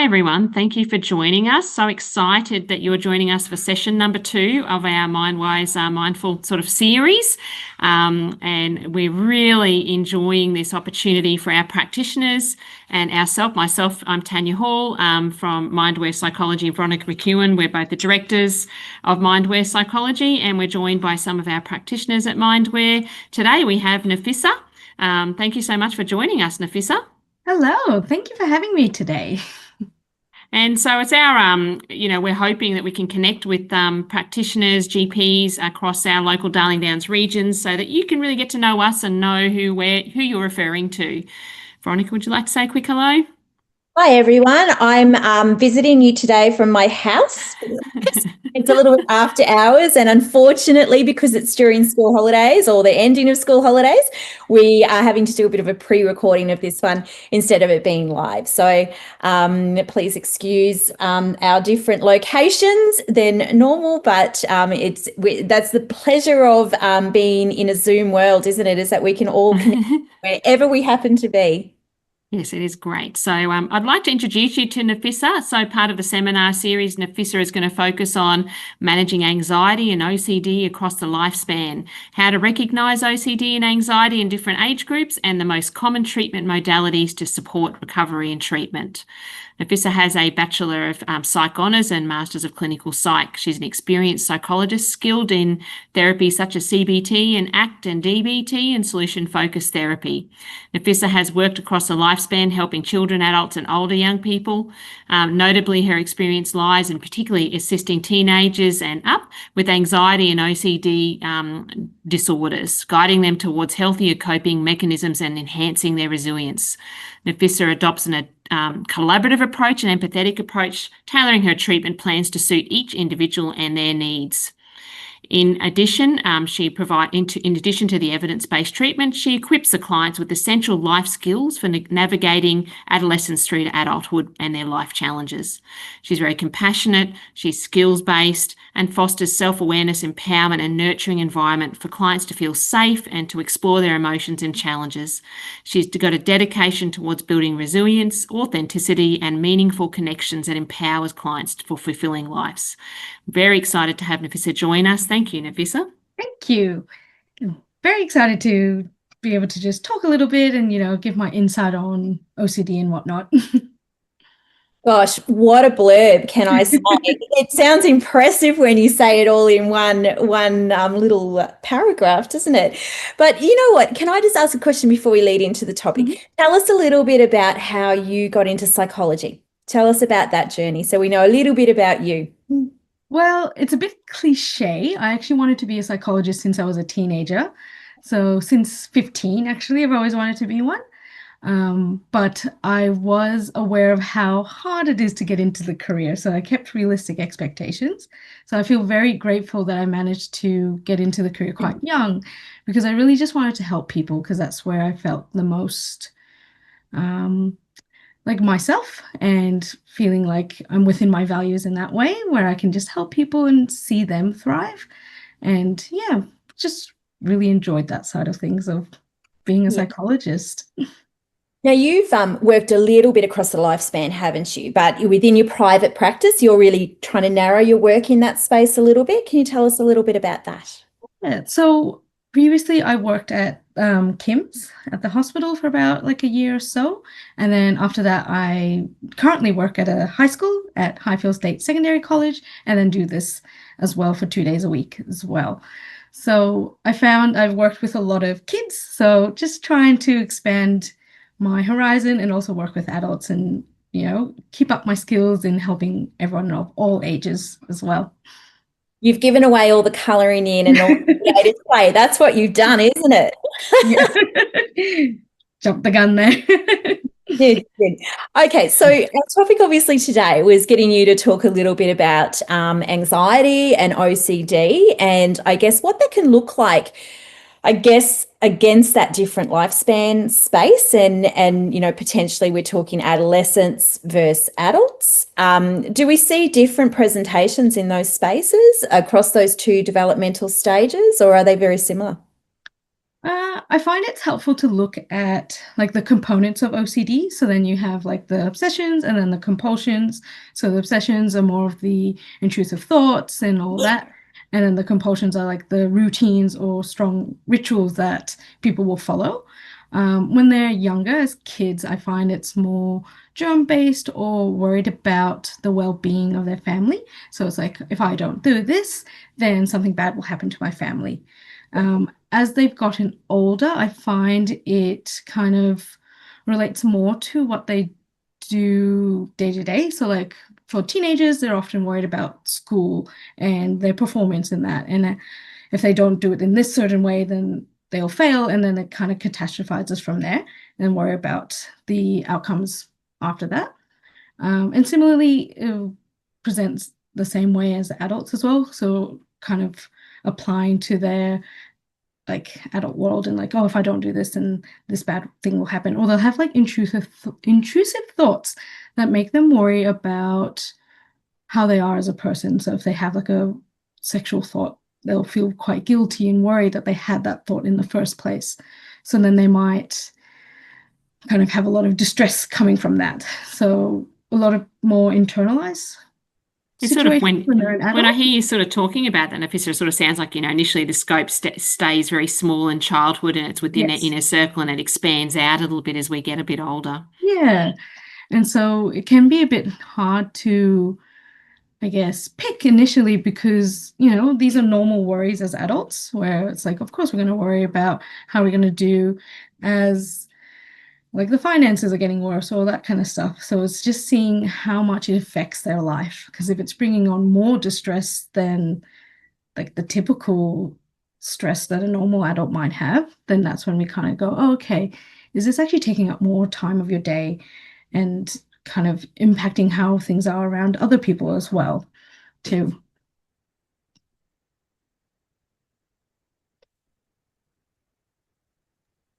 everyone. Thank you for joining us. So excited that you're joining us for session number 2 of our MindWise Mindful sort of series. And we're really enjoying this opportunity for our practitioners and myself, I'm Tanya Hall from MindWare Psychology, and Veronica McEwen. We're both the directors of MindWare Psychology, and we're joined by some of our practitioners at MindWare. Today we have Nafisa. Thank you so much for joining us, Nafisa. Hello, thank you for having me today. And so it's our, we're hoping that we can connect with practitioners, GPs across our local Darling Downs regions so that you can really get to know us and know who you're referring to. Veronica, would you like to say a quick hello? Hi, everyone. I'm visiting you today from my house. It's a little bit after hours, and unfortunately, because it's during school holidays or the ending of school holidays, we are having to do a bit of a pre-recording of this one instead of it being live. So please excuse our different locations than normal, but that's the pleasure of being in a Zoom world, isn't it? Is that we can all connect wherever we happen to be. Yes, it is great. So I'd like to introduce you to Nafisa. So part of the seminar series, Nafisa is going to focus on managing anxiety and OCD across the lifespan, how to recognise OCD and anxiety in different age groups, and the most common treatment modalities to support recovery and treatment. Nafisa has a Bachelor of Psych Honours and Masters of Clinical Psych. She's an experienced psychologist skilled in therapies such as CBT and ACT and DBT and solution-focused therapy. Nafisa has worked across the lifespan helping children, adults and older young people. Notably, her experience lies in particularly assisting teenagers and up with anxiety and OCD disorders, guiding them towards healthier coping mechanisms and enhancing their resilience. Nafisa adopts a collaborative approach, an empathetic approach, tailoring her treatment plans to suit each individual and their needs. In addition, in addition to the evidence-based treatment, she equips the clients with essential life skills for navigating adolescence through to adulthood and their life challenges. She's very compassionate, she's skills-based, and fosters self-awareness, empowerment, and nurturing environment for clients to feel safe and to explore their emotions and challenges. She's got a dedication towards building resilience, authenticity, and meaningful connections that empowers clients for fulfilling lives. Very excited to have Nafisa join us. Thank you, Nafisa. Thank you. Very excited to be able to just talk a little bit and, give my insight on OCD and whatnot. Gosh, what a blurb, can I say? It sounds impressive when you say it all in one little paragraph, doesn't it? But you know what? Can I just ask a question before we lead into the topic? Mm-hmm. Tell us a little bit about how you got into psychology. Tell us about that journey so we know a little bit about you. Well, it's a bit cliche. I actually wanted to be a psychologist since I was a teenager. So since 15, actually, I've always wanted to be one. But I was aware of how hard it is to get into the career. So I kept realistic expectations. So I feel very grateful that I managed to get into the career quite young because I really just wanted to help people because that's where I felt the most like myself and feeling like I'm within my values in that way where I can just help people and see them thrive. And yeah, just really enjoyed that side of things of being a psychologist. Now, you've worked a little bit across the lifespan, haven't you? But within your private practice, you're really trying to narrow your work in that space a little bit. Can you tell us a little bit about that? Yeah, so previously I worked at Kim's at the hospital for about like a year or so. And then after that, I currently work at a high school at Highfield State Secondary College and then do this as well for 2 days a week as well. So I found I've worked with a lot of kids. So just trying to expand my horizon and also work with adults and, keep up my skills in helping everyone of all ages as well. You've given away all the colouring in and all the creative play. That's what you've done, isn't it? Yeah. Jumped the gun there. Good. Okay, so our topic obviously today was getting you to talk a little bit about anxiety and OCD and I guess what that can look like, I guess, against that different lifespan space and potentially we're talking adolescents versus adults. Do we see different presentations in those spaces across those two developmental stages or are they very similar? I find it's helpful to look at like the components of OCD. So then you have like the obsessions and then the compulsions. So the obsessions are more of the intrusive thoughts and all that. And then the compulsions are like the routines or strong rituals that people will follow. When they're younger, as kids, I find it's more germ-based or worried about the well-being of their family. So it's like, if I don't do this, then something bad will happen to my family. As they've gotten older, I find it kind of relates more to what they do day to day. So, like for teenagers, they're often worried about school and their performance in that. And if they don't do it in this certain way, then they'll fail. And then it kind of catastrophizes from there and worry about the outcomes after that. And similarly, it presents the same way as adults as well. So, kind of applying to their like adult world and like, oh, if I don't do this, then this bad thing will happen. Or they'll have like intrusive thoughts that make them worry about how they are as a person. So if they have like a sexual thought, they'll feel quite guilty and worried that they had that thought in the first place. So then they might kind of have a lot of distress coming from that. So a lot of more internalized It's sort of situations when they're an when I adult. hear you sort of talking about that, Nafisa, it sort of sounds like, initially the scope stays very small in childhood and it's within that Yes. inner circle and it expands out a little bit as we get a bit older. Yeah. And so it can be a bit hard to, I guess, pick initially because, these are normal worries as adults, where it's like, of course, we're going to worry about how we're going to do as like the finances are getting worse, all that kind of stuff. So it's just seeing how much it affects their life. Because if it's bringing on more distress than like the typical stress that a normal adult might have, then that's when we kind of go, oh, okay, is this actually taking up more time of your day and kind of impacting how things are around other people as well, too.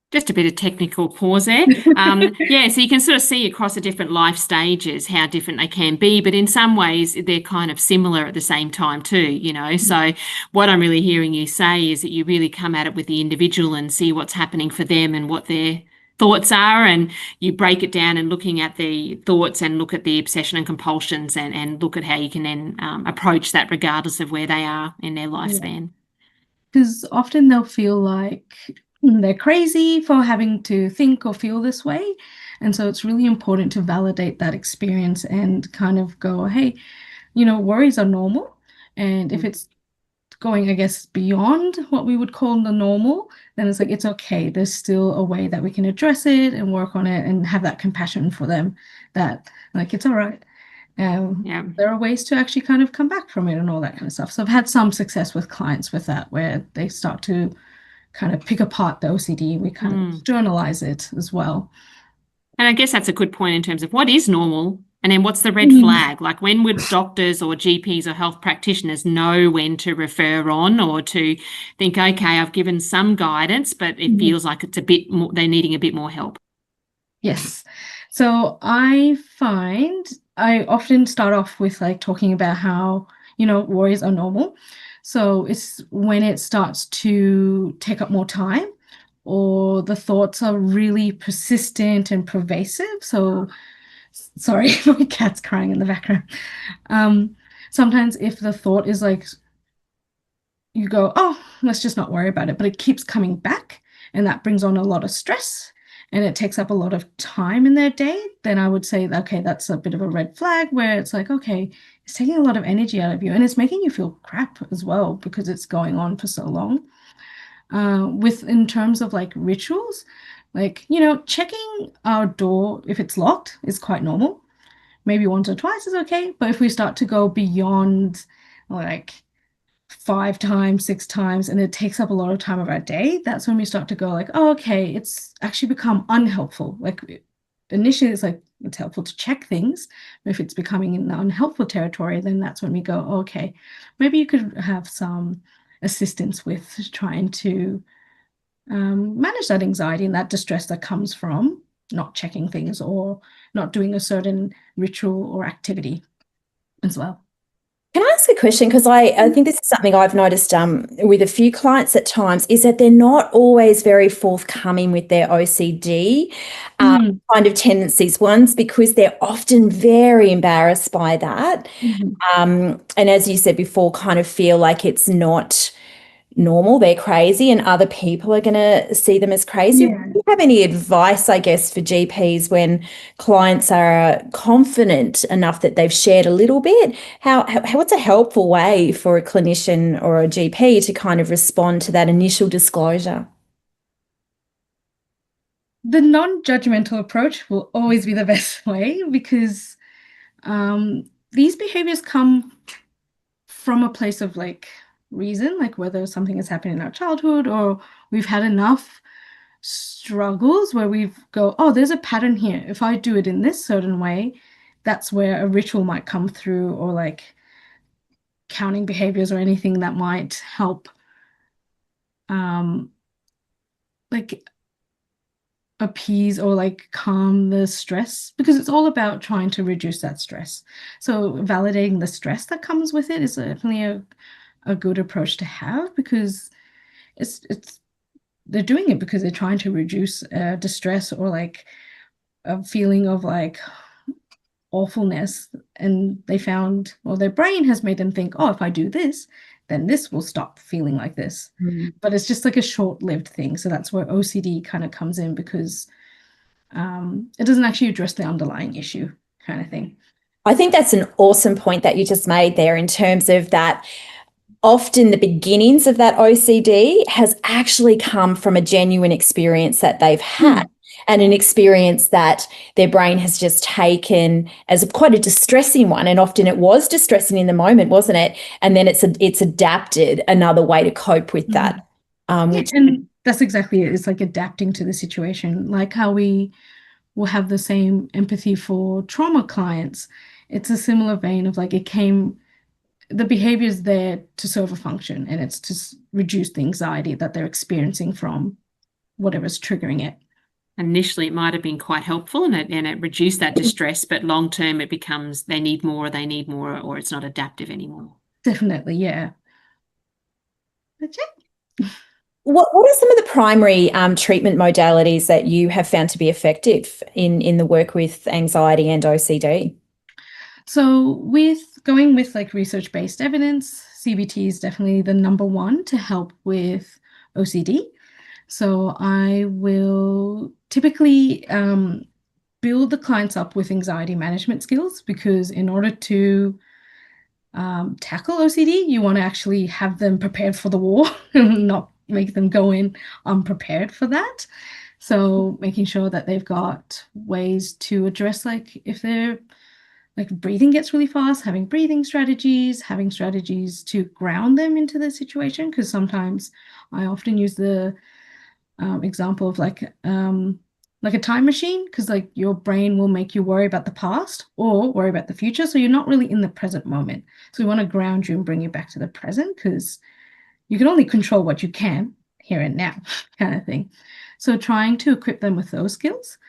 Just a bit of technical pause there. Yeah, so you can sort of see across the different life stages how different they can be, but in some ways they're kind of similar at the same time too. So what I'm really hearing you say is that you really come at it with the individual and see what's happening for them and what their thoughts are, and you break it down and looking at the thoughts and look at the obsession and compulsions and look at how you can then approach that regardless of where they are in their lifespan. Because often they'll feel like they're crazy for having to think or feel this way. And so it's really important to validate that experience and kind of go, hey, worries are normal. And if it's going, I guess, beyond what we would call the normal, then it's like, it's okay. There's still a way that we can address it and work on it and have that compassion for them that like, it's all right. Yeah. There are ways to actually kind of come back from it and all that kind of stuff. So I've had some success with clients with that, where they start to kind of pick apart the OCD. We kind of journalize it as well. And I guess that's a good point in terms of what is normal and then what's the red Mhm. flag? Like when would doctors or GPs or health practitioners know when to refer on or to think, okay, I've given some guidance, but it feels like it's a bit more, they're needing a bit more help. Yes. So I find I often start off with like talking about how, worries are normal. So it's when it starts to take up more time or the thoughts are really persistent and pervasive. So sorry, my cat's crying in the background. Sometimes if the thought is like, you go, oh, let's just not worry about it, but it keeps coming back and that brings on a lot of stress and it takes up a lot of time in their day, then I would say, okay, that's a bit of a red flag where it's like, okay, it's taking a lot of energy out of you and it's making you feel crap as well because it's going on for so long. In terms of like rituals, like, checking our door if it's locked is quite normal. Maybe once or twice is okay. But if we start to go beyond like 5 times, 6 times, and it takes up a lot of time of our day, that's when we start to go like, oh, okay, it's actually become unhelpful. Like initially it's like, it's helpful to check things. But if it's becoming in the unhelpful territory, then that's when we go, oh, okay, maybe you could have some assistance with trying to manage that anxiety and that distress that comes from not checking things or not doing a certain ritual or activity as well. Can I ask a question? Because I think this is something I've noticed with a few clients at times, is that they're not always very forthcoming with their OCD kind of tendencies. One's because they're often very embarrassed by that. And as you said before, kind of feel like it's not normal, they're crazy, and other people are going to see them as crazy. Yeah. Do you have any advice, I guess, for GPs when clients are confident enough that they've shared a little bit? What's a helpful way for a clinician or a GP to kind of respond to that initial disclosure? The non-judgmental approach will always be the best way, because these behaviors come from a place of like reason, like whether something has happened in our childhood or we've had enough struggles where oh, there's a pattern here. If I do it in this certain way, that's where a ritual might come through, or like counting behaviors or anything that might help like appease or like calm the stress, because it's all about trying to reduce that stress. So validating the stress that comes with it is definitely a good approach to have, because it's they're doing it because they're trying to reduce distress or like a feeling of like awfulness, and they found, well, their brain has made them think, oh, if I do this, then this will stop feeling like this. But it's just like a short-lived thing. So that's where OCD kind of comes in, because it doesn't actually address the underlying issue, kind of thing. I think that's an awesome point that you just made there, in terms of that often the beginnings of that OCD has actually come from a genuine experience that they've had. And an experience that their brain has just taken as quite a distressing one. And often it was distressing in the moment, wasn't it? And then it's adapted another way to cope with that. And that's exactly it. It's like adapting to the situation, like how we will have the same empathy for trauma clients. It's a similar vein of like, the behavior is there to serve a function, and it's to reduce the anxiety that they're experiencing from whatever's triggering it. Initially, it might have been quite helpful and it reduced that distress, but long term, it becomes they need more, or it's not adaptive anymore. Definitely, yeah. That's it. What are some of the primary treatment modalities that you have found to be effective in the work with anxiety and OCD? So with going with like research-based evidence, CBT is definitely the number one to help with OCD. So I will typically build the clients up with anxiety management skills, because in order to tackle OCD, you want to actually have them prepared for the war and not make them go in unprepared for that. So making sure that they've got ways to address, like if they're like breathing gets really fast, having breathing strategies, having strategies to ground them into the situation. Because sometimes I often use the example of like a time machine, because like your brain will make you worry about the past or worry about the future, so you're not really in the present moment. So we want to ground you and bring you back to the present, because you can only control what you can here and now, kind of thing. So trying to equip them with those skills,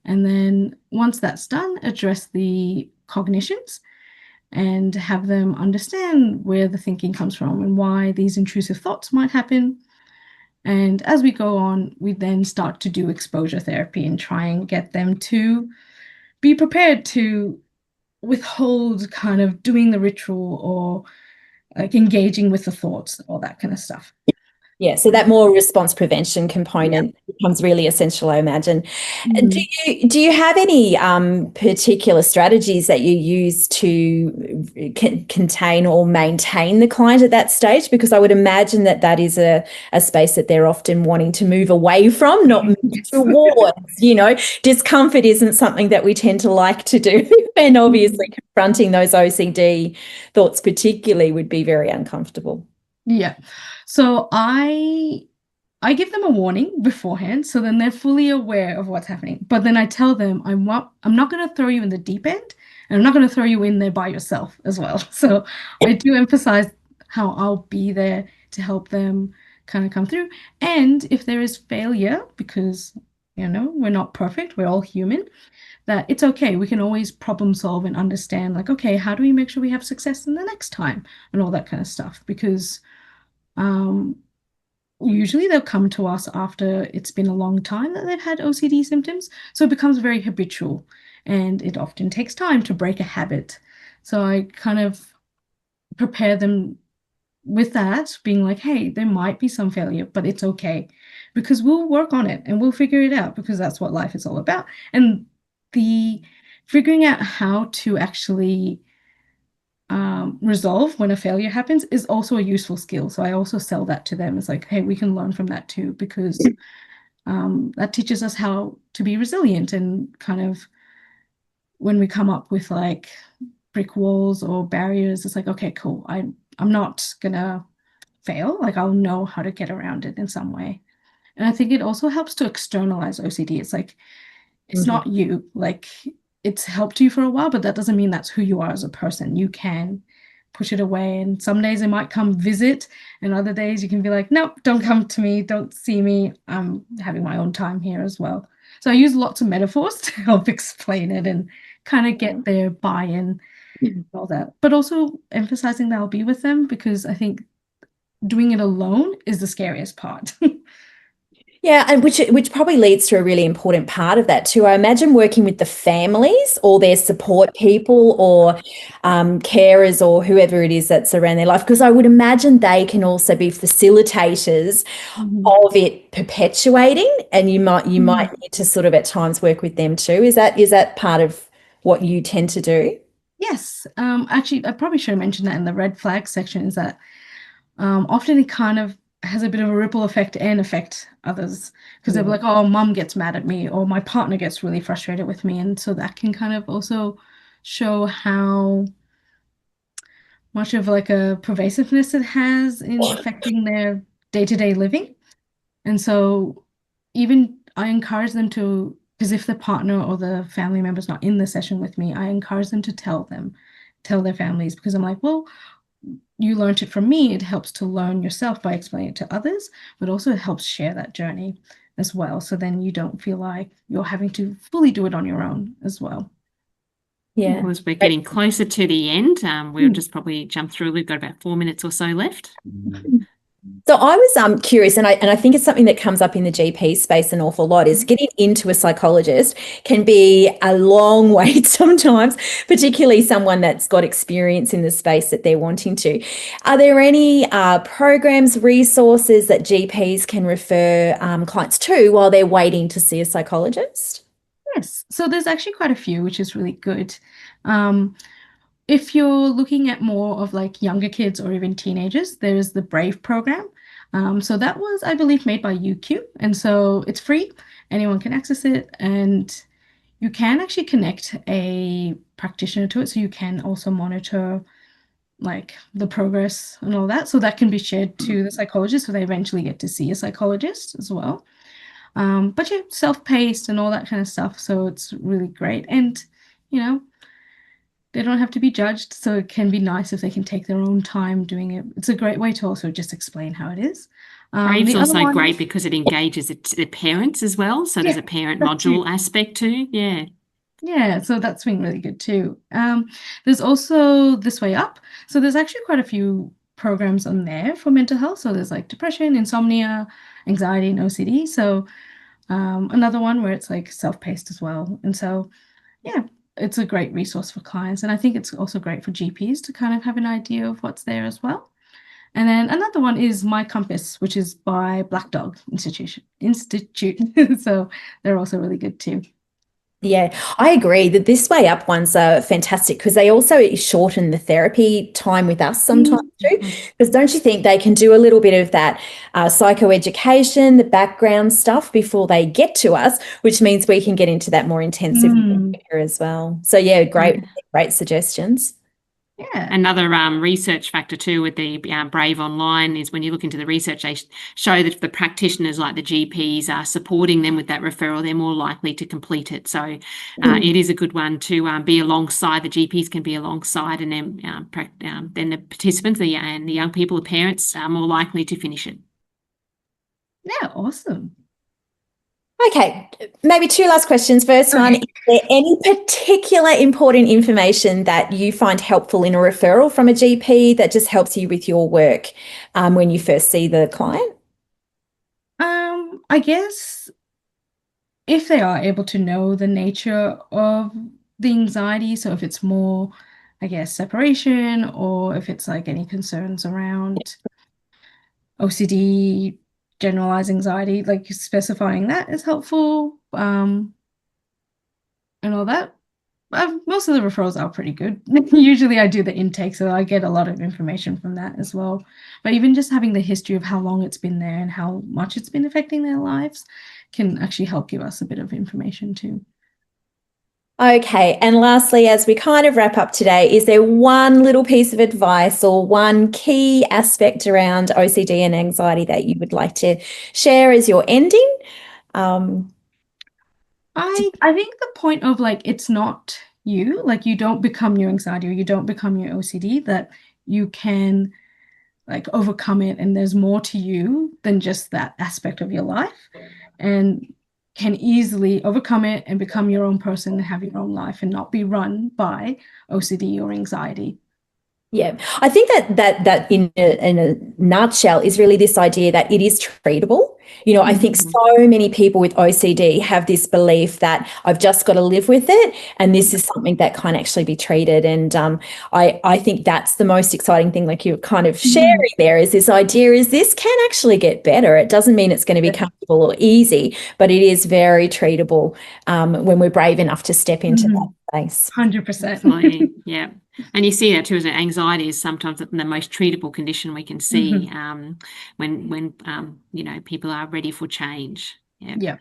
and then once that's done, address the cognitions and have them understand where the thinking comes from and why these intrusive thoughts might happen. And as we go on, we then start to do exposure therapy and try and get them to be prepared to withhold kind of doing the ritual or like engaging with the thoughts, all that kind of stuff. Yeah, so that more response prevention component becomes really essential, I imagine. Do you have any particular strategies that you use to contain or maintain the client at that stage? Because I would imagine that is a space that they're often wanting to move away from, not move towards. Discomfort isn't something that we tend to like to do. And obviously confronting those OCD thoughts particularly would be very uncomfortable. Yeah. So I give them a warning beforehand, so then they're fully aware of what's happening. But then I tell them I'm not going to throw you in the deep end, and I'm not going to throw you in there by yourself as well. So I do emphasize how I'll be there to help them kind of come through. And if there is failure, because we're not perfect, we're all human, that it's okay. We can always problem solve and understand, like, okay, how do we make sure we have success in the next time and all that kind of stuff? Because usually they'll come to us after it's been a long time that they've had OCD symptoms. So it becomes very habitual and it often takes time to break a habit. So I kind of prepare them with that, being like, hey, there might be some failure, but it's okay because we'll work on it and we'll figure it out, because that's what life is all about. And the figuring out how to actually resolve when a failure happens is also a useful skill. So I also sell that to them. It's like, hey, we can learn from that too, because that teaches us how to be resilient, and kind of when we come up with like brick walls or barriers, it's like, okay, cool. I'm not gonna fail. Like, I'll know how to get around it in some way. And I think it also helps to externalize OCD. It's like, it's not you. Like, it's helped you for a while, but that doesn't mean that's who you are as a person. You can push it away. And some days it might come visit, and other days you can be like, nope, don't come to me, don't see me. I'm having my own time here as well. So I use lots of metaphors to help explain it and kind of get their buy-in and all that. But also emphasizing that I'll be with them, because I think doing it alone is the scariest part. Yeah, and which probably leads to a really important part of that too. I imagine working with the families or their support people or carers or whoever it is that's around their life, because I would imagine they can also be facilitators of it perpetuating, and you might need to sort of at times work with them too. Is that part of what you tend to do? Yes. Actually, I probably should have mentioned that in the red flag section, is that often it kind of has a bit of a ripple effect and affect others, because they'll be like, oh, mum gets mad at me, or my partner gets really frustrated with me. And so that can kind of also show how much of like a pervasiveness it has in affecting their day-to-day living. And so even I encourage them to, because if the partner or the family member's not in the session with me, I encourage them to tell their families, because I'm like, well, you learned it from me. It helps to learn yourself by explaining it to others, but also it helps share that journey as well. So then you don't feel like you're having to fully do it on your own as well. Yeah. Because we're getting closer to the end. We'll just probably jump through. We've got about 4 minutes or so left. So I was curious, and I think it's something that comes up in the GP space an awful lot, is getting into a psychologist can be a long wait sometimes, particularly someone that's got experience in the space that they're wanting to. Are there any programs, resources that GPs can refer clients to while they're waiting to see a psychologist? Yes. So there's actually quite a few, which is really good. If you're looking at more of like younger kids or even teenagers, there's the Brave program. So that was, I believe, made by UQ. And so it's free. Anyone can access it. And you can actually connect a practitioner to it. So you can also monitor like the progress and all that. So that can be shared to the psychologist, so they eventually get to see a psychologist as well. But yeah, self-paced and all that kind of stuff. So it's really great. And, they don't have to be judged. So it can be nice if they can take their own time doing it. It's a great way to also just explain how it is. Brave's the also other one, great because it engages the parents as well. So there's a parent module aspect too. Yeah. Yeah, so that's been really good too. There's also This Way Up. So there's actually quite a few programs on there for mental health. So there's like depression, insomnia, anxiety, and OCD. So another one where it's like self-paced as well. And so, yeah, it's a great resource for clients. And I think it's also great for GPs to kind of have an idea of what's there as well. And then another one is My Compass, which is by Black Dog Institute. So they're also really good too. Yeah, I agree that This Way Up ones are fantastic, because they also shorten the therapy time with us sometimes too. Because don't you think they can do a little bit of that psychoeducation, the background stuff before they get to us, which means we can get into that more intensive as well. So yeah, great suggestions. Yeah. Another research factor too with the Brave Online is when you look into the research, they show that if the practitioners like the GPs are supporting them with that referral, they're more likely to complete it. So it is a good one to be alongside. The GPs can be alongside, and then the participants and the young people, the parents, are more likely to finish it. Yeah, awesome. Okay, maybe two last questions. First one, Okay. is there any particular important information that you find helpful in a referral from a GP that just helps you with your work when you first see the client? I guess if they are able to know the nature of the anxiety, so if it's more, I guess, separation, or if it's like any concerns around OCD, generalized anxiety, like specifying that is helpful, and all that. Most of the referrals are pretty good. Usually I do the intake, so I get a lot of information from that as well. But even just having the history of how long it's been there and how much it's been affecting their lives can actually help give us a bit of information too. Okay, and lastly, as we kind of wrap up today, is there one little piece of advice or one key aspect around OCD and anxiety that you would like to share as your ending? I think the point of like it's not you, like you don't become your anxiety or you don't become your OCD, that you can like overcome it and there's more to you than just that aspect of your life, and can easily overcome it and become your own person and have your own life and not be run by OCD or anxiety. Yeah, I think that in a nutshell is really this idea that it is treatable. You know, I think so many people with OCD have this belief that I've just got to live with it, and this is something that can actually be treated. And I think that's the most exciting thing, like you're kind of sharing there, is this idea is this can actually get better. It doesn't mean it's going to be comfortable or easy, but it is very treatable when we're brave enough to step into that space. 100%. Definitely, yeah. And you see that too, as anxiety is sometimes the most treatable condition we can see when you know, people are ready for change. Yeah.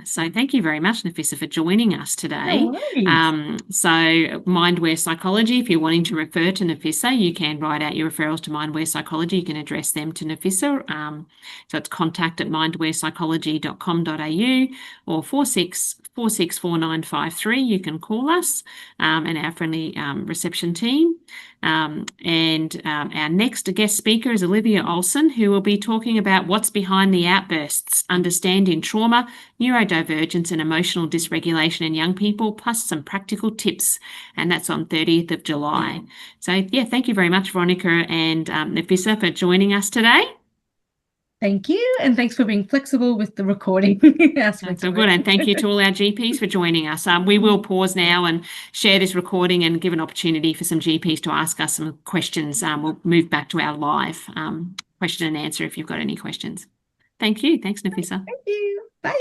So thank you very much, Nafisa, for joining us today. No worries. So MindWise Psychology, if you're wanting to refer to Nafisa, you can write out your referrals to MindWise Psychology. You can address them to Nafisa. So it's contact@mindwarepsychology.com.au or 46464953. You can call us and our friendly reception team. And our next guest speaker is Olivia Olson, who will be talking about what's behind the outbursts, understanding trauma, neurodivergence and emotional dysregulation in young people, plus some practical tips. And that's on 30th of July. So yeah, thank you very much, Veronica and Nafisa, for joining us today. Thank you, and thanks for being flexible with the recording aspect. That's all good, and thank you to all our GPs for joining us. We will pause now and share this recording and give an opportunity for some GPs to ask us some questions. We'll move back to our live question and answer if you've got any questions. Thank you. Thanks, Nafisa. Thank you. Bye.